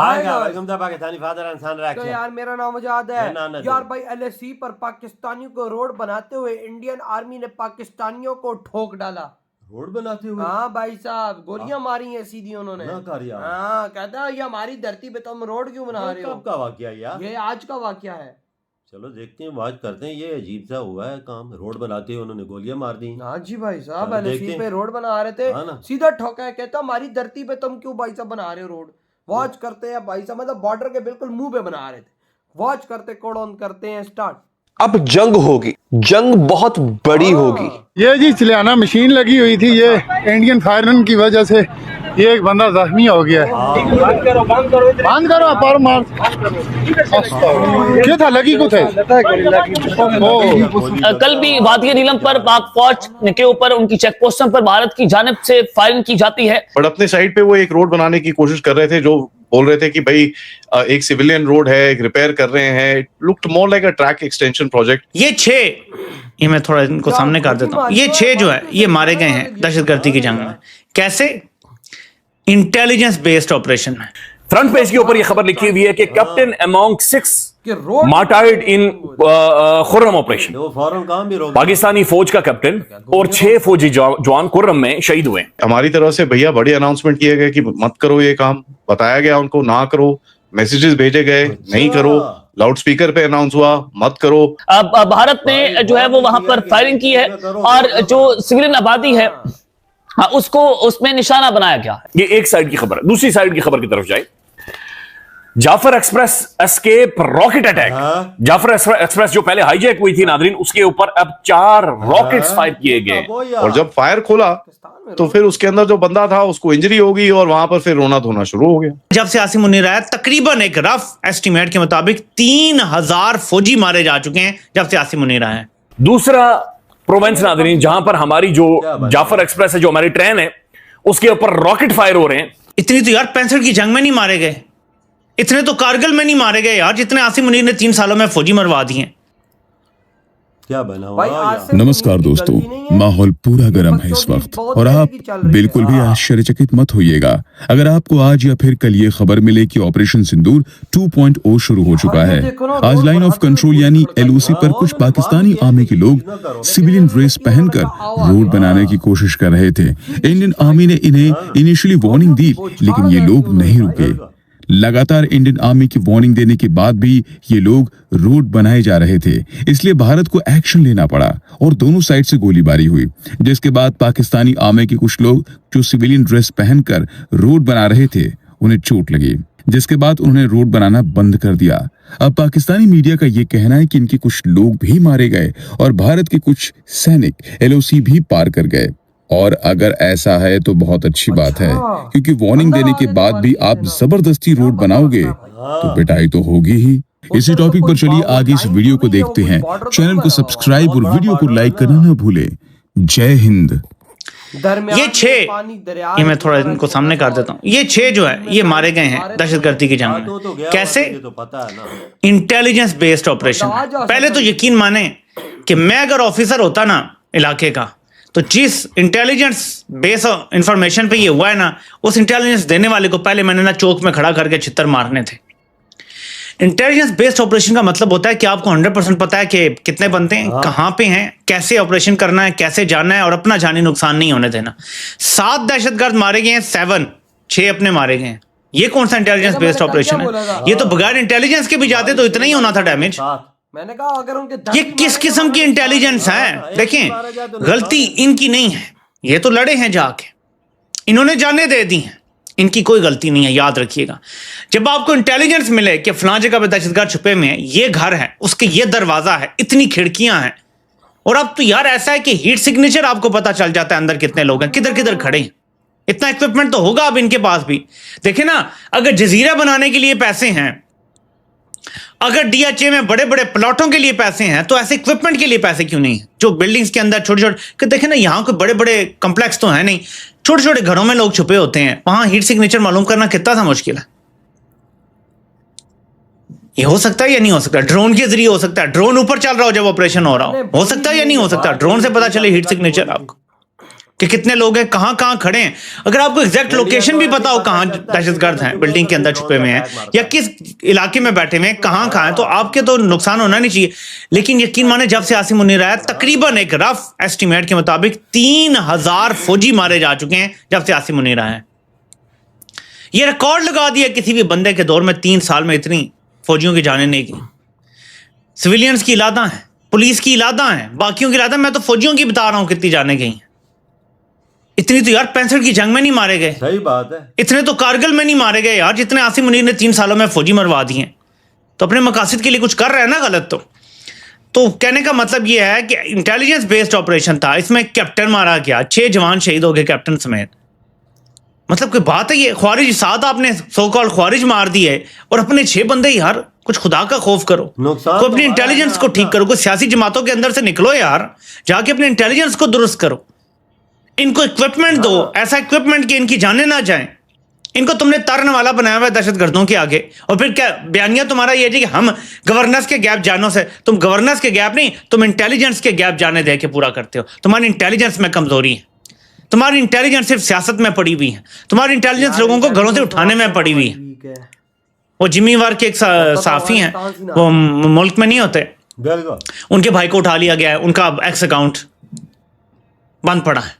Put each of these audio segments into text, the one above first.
Welcome the Pakistani father and son तो reaction. यार मेरा नाम आजाद है मेरा नाम नदीम। यार भाई एलएसी पर पाकिस्तानियों को रोड बनाते हुए इंडियन आर्मी ने पाकिस्तानियों को ठोक डाला। रोड बनाते हुए हाँ भाई साहब, गोलियां मारी हैं सीधी उन्होंने। ना कर यार। हाँ, कहता है ये हमारी धरती पे तुम रोड क्यों बना रहे हो। कब का वाकया यार? ये आज का वाकया है। चलो देखते हैं, बात करते हैं। ये अजीब सा हुआ है काम, रोड बनाते हुए उन्होंने गोलियां मार दी। हाँ जी भाई साहब, चलो एलएसी देखते पे हैं। रोड बना रहे थे, हाँ ना। सीधा ठोका है। कहता हमारी धरती पे तुम क्यों भाई साहब बना रहे हो रोड। वॉच करते हैं भाई साहब, मतलब बॉर्डर के बिल्कुल मुंह पे बना रहे थे। वॉच करते कोड करते हैं स्टार्ट। अब जंग होगी, जंग बहुत बड़ी होगी। ये जी चलाना मशीन लगी हुई थी, ये इंडियन फायरन की वजह से ये एक बंदा जख्मी हो गया है। बंद करो पर मार क्या था लगी को थे। कल भी वादी नीलम पर पाक फौज के ऊपर उनकी चेक पोस्टों पर भारत की जानिब से फायरिंग की जाती है। बट अपने साइड पे वो एक रोड बनाने की कोशिश कर रहे थे, जो बोल रहे थे कि भाई एक सिविलियन रोड है, एक रिपेयर कर रहे हैं। Looked more like a track extension project. ये मैं थोड़ा इनको सामने कर देता हूँ। ये 6 जो है ये मारे गए हैं दहशतगर्दी की जंग में। कैसे? इंटेलिजेंस बेस्ड ऑपरेशन में। फ्रंट पेज के ऊपर यह खबर लिखी हुई है कि कैप्टन अमोंग 6 कि रोड मार्टायर्ड इन खुर्रम ऑपरेशन। वो फौरन काम भी रोक। पाकिस्तानी फौज का कैप्टन और 6 फौजी जवान खुर्रम में शहीद हुए। हमारी तरफ से भैया बड़ी अनाउंसमेंट किए गए कि मत करो ये काम, बताया गया उनको ना करो, मैसेजेस भेजे गए नहीं करो, लाउड स्पीकर पे अनाउंस हुआ मत करो। अब भारत ने जो है वो वहां पर फायरिंग की है और जो सिविलियन आबादी है उसको उसमें निशाना बनाया गया है। ये एक साइड की खबर है। दूसरी साइड की खबर की तरफ जाए। Jaffar Express escape rocket attack. Jaffar Express जो पहले हाईजैक हुई थी नादरीन, उसके ऊपर अब 4 रॉकेट्स फायर किए गए। और जब फायर खोला तो फिर उसके अंदर जो बंदा था उसको इंजरी हो गई और वहां पर फिर रोना धोना शुरू हो गया। जब से आसिम मुनीर आया तकरीबन एक रफ एस्टीमेट के मुताबिक 3000 फौजी मारे जा चुके हैं जब से आसिम मुनीर आया है। दूसरा प्रोविंस नादरीन, जहां पर हमारी जो जाफर एक्सप्रेस है, जो हमारी ट्रेन है, उसके ऊपर रॉकेट फायर हो रहे हैं। इतनी तो यार 65 की जंग में नहीं मारे गए, इतने तो कारगिल में नहीं मारे गए यार, जितने आसिम मुनीर ने 3 सालों में फौजी मरवा दिए। क्या बना हुआ भाई यार? आज से नमस्कार उनकी दोस्तों, गलती नहीं है। माहौल पूरा गर्म है इस बच्चों की वक्त बहुत और पहले आप की चल रही है। बिल्कुल भी आश्चर्यचकित मत होइएगा अगर आपको आज या फिर कल ये खबर मिले कि ऑपरेशन सिंदूर 2.0 शुरू हो चुका है। आज लाइन ऑफ कंट्रोल यानी एलओसी पर कुछ पाकिस्तानी आर्मी के लोग सिविलियन ड्रेस पहनकर रोड बनाने की कोशिश कर रहे थे। इंडियन आर्मी ने इन्हें इनिशियली वार्निंग दी, लेकिन ये लोग नहीं रुके। लगातार इंडियन आर्मी की वार्निंग देने के बाद भी ये लोग रोड बनाए जा रहे थे, इसलिए भारत को एक्शन लेना पड़ा और दोनों साइड से गोलीबारी हुई, जिसके बाद पाकिस्तानी आर्मी के कुछ लोग जो सिविलियन ड्रेस पहनकर रोड बना रहे थे उन्हें चोट लगी, जिसके बाद उन्होंने रोड बनाना बंद कर दिया। अब पाकिस्तानी मीडिया का ये कहना है कि इनके कुछ लोग भी मारे गए और भारत के कुछ सैनिक एलओसी भी पार कर गए। और अगर ऐसा है तो बहुत अच्छी बात है, क्योंकि वार्निंग देने के बाद भी आप जबरदस्ती रोड बनाओगे तो पिटाई तो होगी ही। इसी टॉपिक पर चलिए आगे इस वीडियो को देखते हैं। चैनल को सब्सक्राइब और वीडियो को लाइक करना न भूलें। जय हिंद। ये 6 ये मैं थोड़ा इनको सामने कर देता हूँ। ये 6 जो है ये मारे गए हैं दहशतगर्दी की जंग में। कैसे? तो पता है ना। Intelligence based operation. पहले तो यकीन माने कि मैं अगर ऑफिसर होता ना इलाके का, तो जिस इंटेलिजेंस बेस इंफॉर्मेशन पे ये हुआ है ना, उस इंटेलिजेंस देने वाले को पहले मैंने ना चौक में खड़ा करके छितर मारने थे। इंटेलिजेंस बेस्ड ऑपरेशन का मतलब होता है कि आपको 100% पता है कि कितने बनते हैं, कहां पे हैं, कैसे ऑपरेशन करना है, कैसे जाना है और अपना जानी नुकसान नहीं होने देना। 7 दहशतगर्द मारे गए हैं, 6 अपने मारे गए हैं। ये कौन सा इंटेलिजेंस बेस्ड ऑपरेशन है? ये तो बगैर इंटेलिजेंस के भी जाते तो इतना ही होना था डैमेज। मैंने कहा अगर उनके ये किस किस्म की इंटेलिजेंस है? देखें, गलती इनकी नहीं है, ये तो लड़े हैं जाके, इन्होंने जाने दे दी हैं, इनकी कोई गलती नहीं है। याद रखिएगा, जब आपको इंटेलिजेंस मिले कि फलां जगह पे दहशतगर्द छुपे हुए हैं, ये घर है, उसके ये दरवाजा है, इतनी खिड़कियां हैं, और अब तो यार ऐसा है कि हीट सिग्नेचर आपको पता चल जाता है अंदर कितने लोग हैं, किधर किधर खड़े हैं। इतना इक्विपमेंट तो होगा अब इनके पास भी। देखे ना, अगर जजीरा बनाने के लिए पैसे हैं, अगर डीएचए में बड़े बड़े प्लॉटों के लिए पैसे हैं, तो ऐसे इक्विपमेंट के लिए पैसे क्यों नहीं है? जो बिल्डिंग्स के अंदर छोटे छोटे, देखे ना, यहाँ कोई बड़े बड़े कॉम्प्लेक्स तो है नहीं, छोटे छोटे घरों में लोग छुपे होते हैं, वहां हीट सिग्नेचर मालूम करना कितना सा मुश्किल है। ये हो सकता है या नहीं हो सकता? ड्रोन के जरिए हो सकता है। ड्रोन ऊपर चल रहा हो जब ऑपरेशन हो रहा हो सकता है या नहीं हो सकता? ड्रोन से पता चले हीट सिग्नेचर आपको। कि कितने लोग हैं, कहाँ कहाँ खड़े हैं। अगर आपको एग्जैक्ट लोकेशन भी पता हो कहाँ दहशतगर्द हैं, बिल्डिंग के अंदर छुपे हुए हैं या किस इलाके में बैठे हुए हैं, कहाँ कहाँ हैं, तो आपके तो नुकसान होना नहीं चाहिए। लेकिन यकीन माने जब से आसिम मुनीर आया, तकरीबन एक रफ एस्टिमेट के मुताबिक 3000 फौजी मारे जा चुके हैं जब से आसिम मुनीर आया है। ये रिकॉर्ड लगा दिया किसी भी बंदे के दौर में, 3 साल में इतनी फौजियों की जाने नहीं की। सिविलियंस की इलादा है, पुलिस की इलादा है, बाकियों की इलादा, मैं तो फौजियों की बता रहा हूं कितनी जाने गई हैं। इतनी तो यार 65 की जंग में नहीं मारे गए, सही बात है। इतने तो कारगिल में नहीं मारे गए यार, जितने आसिम मुनीर ने 3 सालों में फौजी मरवा दिए। तो अपने मकासद के लिए कुछ कर रहे हैं ना गलत। तो कहने का मतलब ये है कि इंटेलिजेंस बेस्ड ऑपरेशन था, इसमें कैप्टन मारा गया, 6 जवान शहीद हो गए कैप्टन समेत। मतलब कोई बात है ये? ख्वारिज 7 आपने सो कॉल्ड ख्वारिज मार दिए और अपने 6 बंदे। यार कुछ खुदा का खौफ करो, नुकसान तो अपनी इंटेलिजेंस को ठीक करो, कोई सियासी जमातों के अंदर से निकलो यार, जाके अपने इंटेलिजेंस को दुरुस्त करो, इनको इक्विपमेंट दो, ऐसा इक्विपमेंट कि इनकी जाने ना जाएं। इनको तुमने तरन वाला बनाया हुआ है दहशतगर्दों के आगे, और फिर क्या बयानिया तुम्हारा ये है कि हम गवर्नेंस के गैप जानों से, तुम गवर्नेंस के गैप नहीं, तुम इंटेलिजेंस के गैप जाने दे के पूरा करते हो। तुम्हारी इंटेलिजेंस में कमजोरी है, तुम्हारी इंटेलिजेंस सिर्फ सियासत में पड़ी हुई है, तुम्हारी इंटेलिजेंस लोगों को घरों से उठाने में पड़ी हुई है। वो जिम्मेवार के एक साफी हैं, वो मुल्क में नहीं होते, उनके भाई को उठा लिया गया है, उनका एक्स अकाउंट बंद पड़ा है।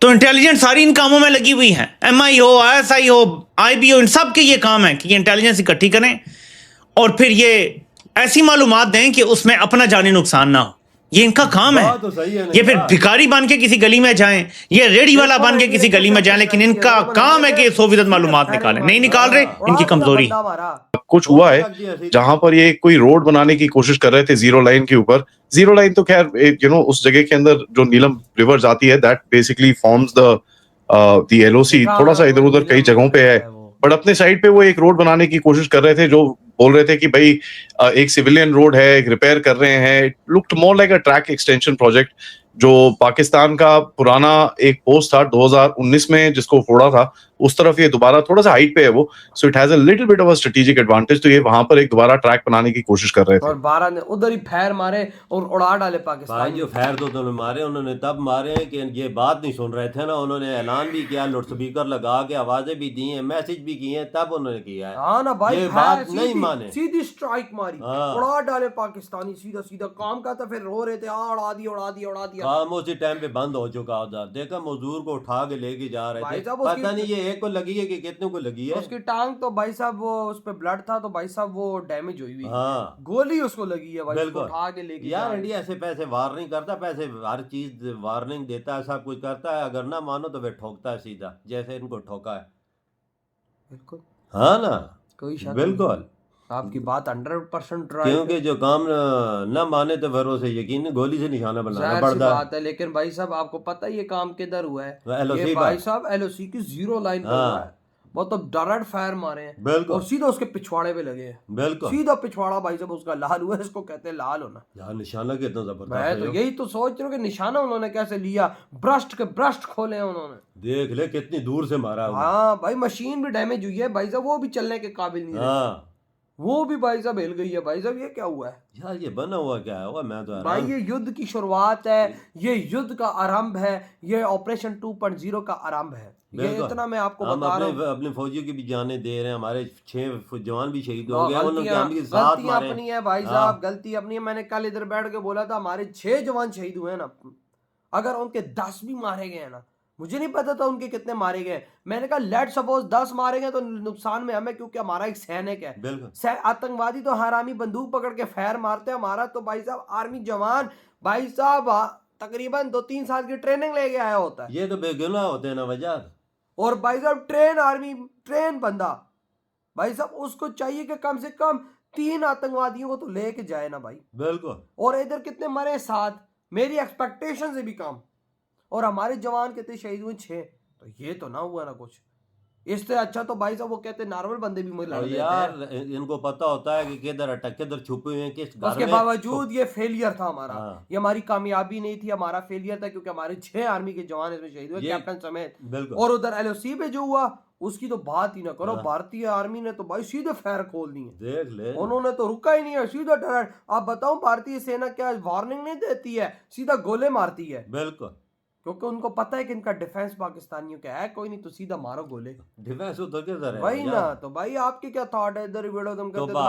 तो इंटेलिजेंस सारी इन कामों में लगी हुई है, MI हो, ISI हो, IB हो, इन सब के ये काम है कि ये इंटेलिजेंस इकट्ठी करें और फिर ये ऐसी मालूमात दें कि उसमें अपना जानी नुकसान ना हो। ये इनका काम है। तो सही है, ये फिर भिखारी बन के किसी गली में जाएं, ये रेडी वाला बन के किसी गली में जाएं, लेकिन इनका काम है कि 100% मालूमात निकालें। नहीं निकाल रहे, इनकी कमजोरी। कुछ हुआ है जहां पर ये कोई रोड बनाने की कोशिश कर रहे थे जीरो लाइन के ऊपर। जीरो लाइन तो खैर उस जगह के अंदर जो नीलम रिवर जाती है, that basically forms the LOC। थोड़ा सा इधर उधर कई जगहों पे है, बट अपने साइड पे वो एक रोड बनाने की कोशिश कर रहे थे, जो बोल रहे थे कि भाई एक सिविलियन रोड है, एक रिपेयर कर रहे हैं। Looked more like a track extension project, जो पाकिस्तान का पुराना एक पोस्ट था 2019 में जिसको फोड़ा था, उस तरफ ये दोबारा थोड़ा सा हाइट पे है वो, so it has a little bit of a strategic advantage. तो ये वहां पर एक दोबारा ट्रैक बनाने की कोशिश कर रहे थे, और 12 ने उधर ही फैर मारे और उड़ा डाले भाई। पाकिस्तान। जो फैर तो उन्होंने मारे, उन्होंने तब मारे हैं कि ये बात नहीं सुन रहे थे ना। उन्होंने ऐलान भी किया, लाउड स्पीकर लगा के आवाजें भी दी हैं, मैसेज भी किए हैं, तब उन्होंने किया है। हाँ ना भाई, ये बात नहीं माने, सीधी स्ट्राइक मारी, हाँ। उड़ा डाले पाकिस्तानी, सीधा सीधा काम का। तो फिर रो रहे थे, उड़ा दिया उड़ा दिया उड़ा दिया। काम उसी टाइम पे बंद हो चुका उधर। देखा मजदूर को उठा के लेके जा रहे भाई थे, साहब पता नहीं ये एक को लगी है कि कितने को लगी है। उसकी टांग तो भाई साहब वो उस पे ब्लड था, तो भाई साहब वो डैमेज हुई हुई। हाँ, गोली उसको लगी है भाई, उसको बिल्कुल। उठा के लेके यार जा रहे इंडिया ऐसे पैसे वार्निंग करता, पैसे हर चीज वार्निंग देता है, सब कुछ करता है। अगर ना मानो तो फिर ठोकता है सीधा, जैसे इनको ठोका है। बिल्कुल, हाँ ना, कोई शक नहीं। बिल्कुल। आपकी बात 100% राइट क्योंकि जो काम न माने तो फिर उसे यकीन गोली से निशाना बनाना जाहिर सी पड़ता बात है। लेकिन भाई साहब आपको पता है ये काम किधर हुआ है? LOC ये पर। भाई साहब LOC की 0 लाइन पर हाँ। हुआ है। वो तो डायरेक्ट फायर मारे हैं बिल्कुल। और सीधा उसके पिछवाड़े पे लगे हैं। बिल्कुल, सीधा पिछवाड़ा भाई साहब उसका लाल हुआ है, इसको कहते हैं लाल होना। यार निशाना कितना मैं जबरदस्त तो है। यही तो सोच रहा हूँ कि निशाना उन्होंने कैसे लिया, ब्रस्ट के ब्रस्ट खोले हैं उन्होंने। देख ले कितनी दूर से मारा है उन्हें। हाँ भाई, मशीन भी डैमेज हुई है भाई साहब, वो भी चलने के काबिल नहीं है। हाँ वो भी भाई साहब हिल गई है। भाई साहब ये क्या हुआ है? यार, ये बना हुआ क्या है? वो मैं तो भाई हैरान। ये युद्ध की शुरुआत है, ये युद्ध का आरंभ है, ये ऑपरेशन 2.0 का आरंभ है। ये बिल्कुल। इतना मैं आपको हम बता रहा हूँ। अपने फौजियों की भी जाने दे रहे हैं, हमारे 6 जवान भी शहीद हो गए, उन्होंने गलतियां हम के साथ गलतियां मारे। अपनी है भाई हाँ। साहब, गलती अपनी है। मैंने कल इधर बैठ के बोला था हमारे 6 जवान शहीद हुए हैं ना, अगर उनके 10 भी मारे गए ना, मुझे नहीं पता था उनके कितने मारे गए। मैंने कहा लेट सपोज 10 मारे गए तो नुकसान में हमें, क्योंकि हमारा एक सैनिक है। बिल्कुल। आतंकवादी तो हरामी बंदूक पकड़ के फायर मारते हैं, हमारा तो भाई साहब आर्मी जवान भाई साहब तकरीबन 2-3 साल की ट्रेनिंग लेके आया होता है। ये तो बेगुनाह होते हैं ना वजह। और भाई साहब ट्रेन बंदा भाई साहब, उसको चाहिए कि कम से कम 3 आतंकवादियों को तो लेके जाए ना भाई। बिल्कुल। और इधर कितने मरे? 7, मेरी एक्सपेक्टेशन से भी कम। और हमारे जवान कितने शहीद हुए? 6। तो ये तो ना हुआ ना कुछ। इससे अच्छा तो भाई साहब वो कहते हैं नॉर्मल बंदे भी मुझे लड़ देते हैं। यार इनको पता होता है कि किधर अटक किधर छुपे हुए हैं, किस घर उसके में। बावजूद ये फेलियर था हमारा। हाँ। ये हमारी कामयाबी नहीं थी, हमारा फेलियर था, क्योंकि हमारे 6 आर्मी के जवान इसमें शहीद हुए, कैप्टन समेत। बिल्कुल। और उधर LOC पे जो हुआ उसकी तो बात ही ना करो। हाँ। भारतीय आर्मी ने तो भाई सीधे फायर खोल दिए, देख ले। उन्होंने तो रुका ही नहीं है, सीधा डायरेक्ट। आप बताओ भारतीय सेना क्या वार्निंग नहीं देती है, सीधा गोले मारती है। बिल्कुल। क्योंकि उनको पता है कि इनका डिफेंस पाकिस्तानियों का है, कोई नहीं तो सीधा मारो गोले। डिफेंस उधर के वही ना, तो भाई आपकी क्या थॉट है इधर वीडियो तुम तो कहते